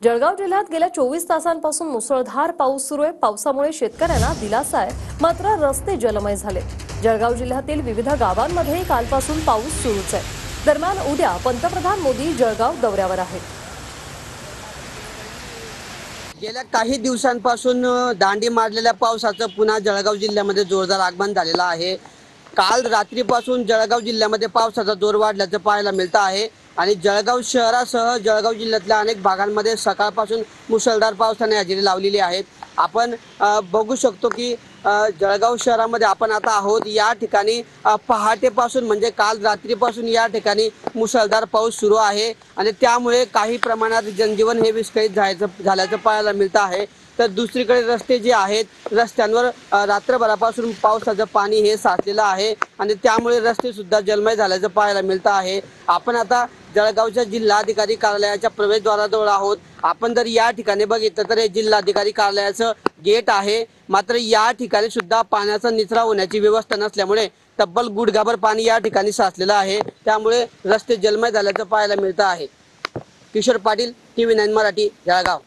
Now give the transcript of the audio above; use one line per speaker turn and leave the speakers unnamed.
जळगाव जिल्ह्यात गेल्या 24 तासांपासून मुसळधार पाऊस सुरू आहे। पावसामुळे शेतकऱ्यांना दिलासा आहे, मात्र रस्ते जलमय झाले। जळगाव जिल्ह्यातील विविध गावांमध्ये कालपासून पाऊस सुरूच आहे। दरम्यान उद्या पंतप्रधान मोदी जळगाव दौऱ्यावर आहेत।
गेल्या काही दिवसांपासून दांडी मारलेल्या पावसाचं पुन्हा जळगाव जिल्ह्यामध्ये जोरदार आगमन झालेलं आहे। काल रात्रीपासून जळगाव जिल्ह्यामध्ये पावसाचा जोर वाढल्याचं पाहायला मिळतं आहे आणि जळगाव शहरासह जळगाव जिल्ह्यातल्या अनेक भागांमध्ये सकाळपासून मुसळधार पावसाने हजेरी लावलेली आहे। आपण बघू शकतो की जळगाव शहरामध्ये आपण आता आहोत। या ठिकाणी पहाटेपासून म्हणजे काल रात्रीपासून या ठिकाणी मुसळधार पाऊस सुरू आहे आणि त्यामुळे काही प्रमाणात जनजीवन हे विस्कळीत झाल्याचं पाहायला मिळतं आहे। तर दुसरीकडे रस्ते जे आहेत, रस्त्यांवर रात्रभरापासून पावसाचं पाणी हे साचलेलं आहे आणि त्यामुळे रस्ते सुद्धा जलमय झाल्याचं पाहायला मिळतं आहे। आपण आता जळगावच्या जिल्हाधिकारी कार्यालयाच्या प्रवेशद्वाराजवळ आहोत। आपण जर या ठिकाणी बघितलं तर हे जिल्हाधिकारी कार्यालयाचं गेट आहे, मात्र या ठिकाणी सुद्धा पाण्याचा निचरा होण्याची व्यवस्था नसल्यामुळे तब्बल गुडघाभर पाणी या ठिकाणी साचलेलं आहे। त्यामुळे रस्ते जलमय झाल्याचं पाहायला मिळतं आहे। किशोर पाटील, TV9 मराठी, जळगाव।